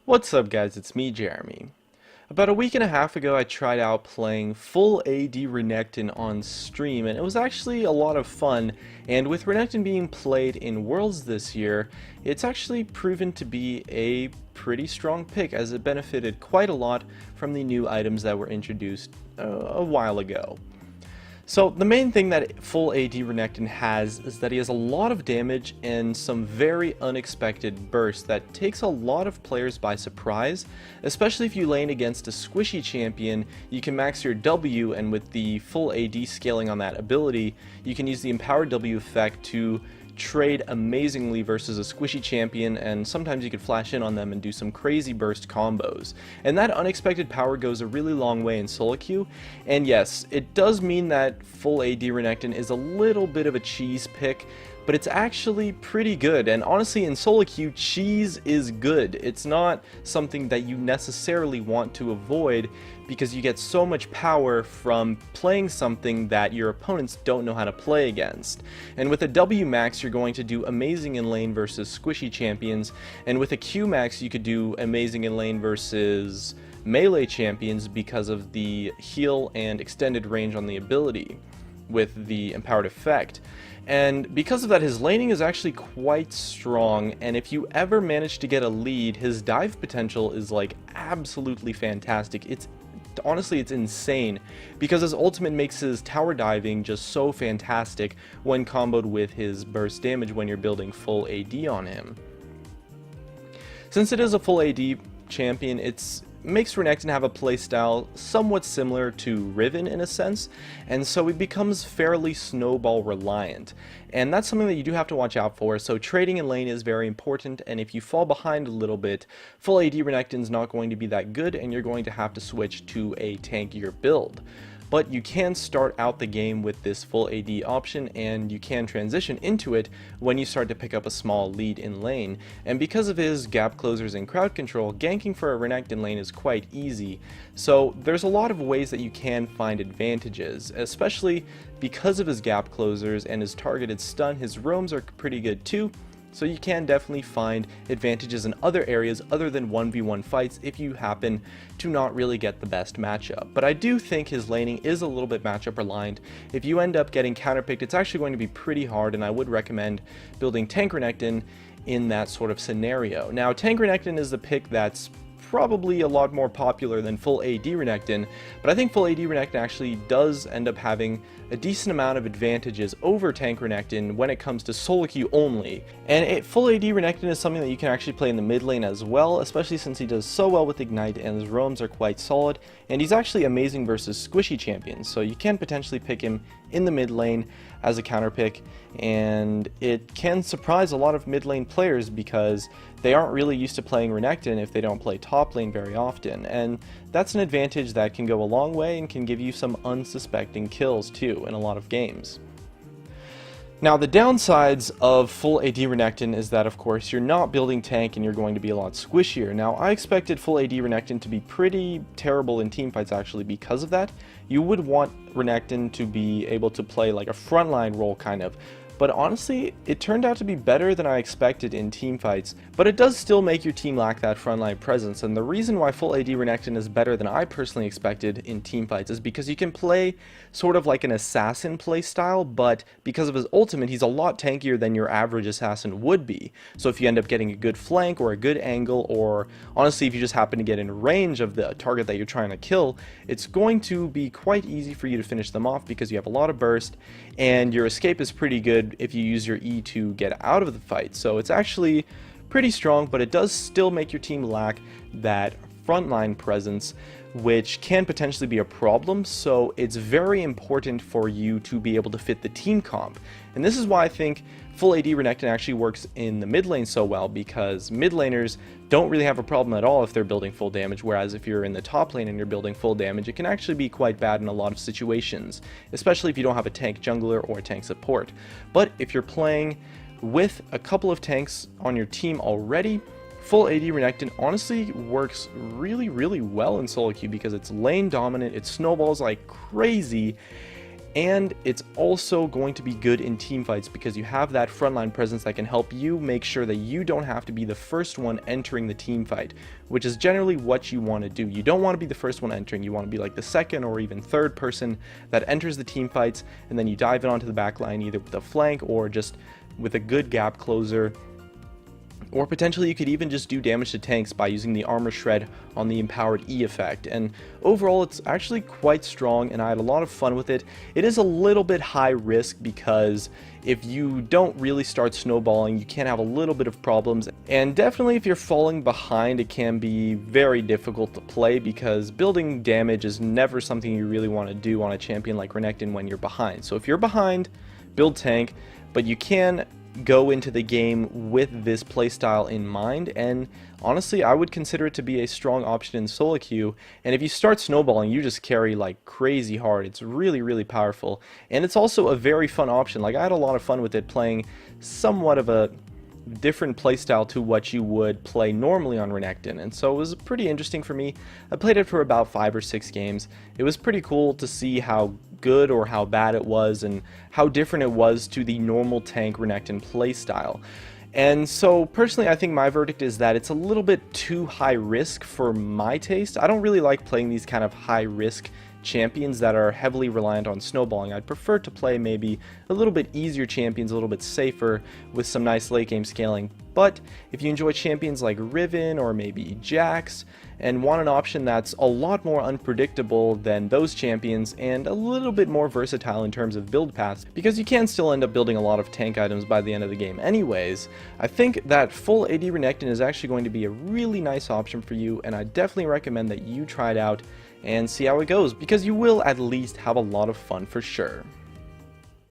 What's up guys, it's me Jeremy. About a week and a half ago I tried out playing full AD Renekton on stream and it was actually a lot of fun, and with Renekton being played in Worlds this year, it's actually proven to be a pretty strong pick as it benefited quite a lot from the new items that were introduced a while ago. So the main thing that full AD Renekton has is that he has a lot of damage and some very unexpected bursts that takes a lot of players by surprise, especially if you lane against a squishy champion. You can max your W, and with the full AD scaling on that ability, you can use the empowered W effect to trade amazingly versus a squishy champion, and sometimes you could flash in on them and do some crazy burst combos. And that unexpected power goes a really long way in solo queue, and yes, it does mean that full AD Renekton is a little bit of a cheese pick, but it's actually pretty good. And honestly, in solo queue, cheese is good. It's not something that you necessarily want to avoid because you get so much power from playing something that your opponents don't know how to play against. And with a W max, you're going to do amazing in lane versus squishy champions, and with a Q max, you could do amazing in lane versus melee champions because of the heal and extended range on the ability with the empowered effect. And because of that, his laning is actually quite strong, and if you ever manage to get a lead, his dive potential is like absolutely fantastic. Honestly, it's insane because his ultimate makes his tower diving just so fantastic when comboed with his burst damage when you're building full AD on him. Since it is a full AD champion, it makes Renekton have a playstyle somewhat similar to Riven in a sense, and so it becomes fairly snowball reliant, and that's something that you do have to watch out for. So trading in lane is very important, and if you fall behind a little bit, full AD Renekton is not going to be that good, and you're going to have to switch to a tankier build. But you can start out the game with this full AD option, and you can transition into it when you start to pick up a small lead in lane. And because of his gap closers and crowd control, ganking for a Renekton lane is quite easy. So there's a lot of ways that you can find advantages, especially because of his gap closers and his targeted stun. His roams are pretty good too. So you can definitely find advantages in other areas other than 1v1 fights if you happen to not really get the best matchup. But I do think his laning is a little bit matchup reliant. If you end up getting counterpicked, it's actually going to be pretty hard, and I would recommend building Tank Renekton in that sort of scenario. Now, Tank Renekton is the pick that's probably a lot more popular than full AD Renekton, but I think full AD Renekton actually does end up having a decent amount of advantages over Tank Renekton when it comes to solo queue only. And full AD Renekton is something that you can actually play in the mid lane as well, especially since he does so well with Ignite and his roams are quite solid, and he's actually amazing versus squishy champions, so you can potentially pick him in the mid lane as a counter pick, and it can surprise a lot of mid lane players because they aren't really used to playing Renekton if they don't play top lane very often, and that's an advantage that can go a long way and can give you some unsuspecting kills too in a lot of games. Now, the downsides of full AD Renekton is that, of course, you're not building tank and you're going to be a lot squishier. Now, I expected full AD Renekton to be pretty terrible in teamfights actually because of that. You would want Renekton to be able to play like a frontline role kind of, but honestly, it turned out to be better than I expected in teamfights, but it does still make your team lack that frontline presence, and the reason why full AD Renekton is better than I personally expected in teamfights is because you can play sort of like an assassin playstyle, but because of his ultimate, he's a lot tankier than your average assassin would be. So if you end up getting a good flank or a good angle, or honestly if you just happen to get in range of the target that you're trying to kill, it's going to be quite easy for you to finish them off because you have a lot of burst, and your escape is pretty good if you use your E to get out of the fight. So it's actually pretty strong, but it does still make your team lack that frontline presence, which can potentially be a problem. So it's very important for you to be able to fit the team comp, and this is why I think full AD Renekton actually works in the mid lane so well, because mid laners don't really have a problem at all if they're building full damage, whereas if you're in the top lane and you're building full damage, it can actually be quite bad in a lot of situations, especially if you don't have a tank jungler or a tank support. But if you're playing with a couple of tanks on your team already, full AD Renekton honestly works really well in solo queue because it's lane dominant, it snowballs like crazy, And it's also going to be good in team fights because you have that frontline presence that can help you make sure that you don't have to be the first one entering the team fight, which is generally what you want to do. You don't want to be the first one entering, you want to be like the second or even third person that enters the team fights, and then you dive in onto the back line either with a flank or just with a good gap closer. Or potentially you could even just do damage to tanks by using the armor shred on the empowered E effect. And overall it's actually quite strong and I had a lot of fun with it. It is a little bit high risk because if you don't really start snowballing you can have a little bit of problems. And definitely if you're falling behind it can be very difficult to play because building damage is never something you really want to do on a champion like Renekton when you're behind. So if you're behind, build tank, but you can go into the game with this playstyle in mind, and honestly I would consider it to be a strong option in solo queue. And if you start snowballing you just carry like crazy hard. It's really powerful, and it's also a very fun option. Like I had a lot of fun with it playing somewhat of a different playstyle to what you would play normally on Renekton, and so it was pretty interesting for me. I played it for about 5 or 6 games. It was pretty cool to see how good or how bad it was and how different it was to the normal tank Renekton playstyle. And so personally I think my verdict is that it's a little bit too high risk for my taste. I don't really like playing these kind of high risk champions that are heavily reliant on snowballing. I'd prefer to play maybe a little bit easier champions, a little bit safer with some nice late game scaling. But if you enjoy champions like Riven or maybe Jax and want an option that's a lot more unpredictable than those champions and a little bit more versatile in terms of build paths, because you can still end up building a lot of tank items by the end of the game anyways, I think that full AD Renekton is actually going to be a really nice option for you, and I definitely recommend that you try it out and see how it goes, because you will at least have a lot of fun for sure.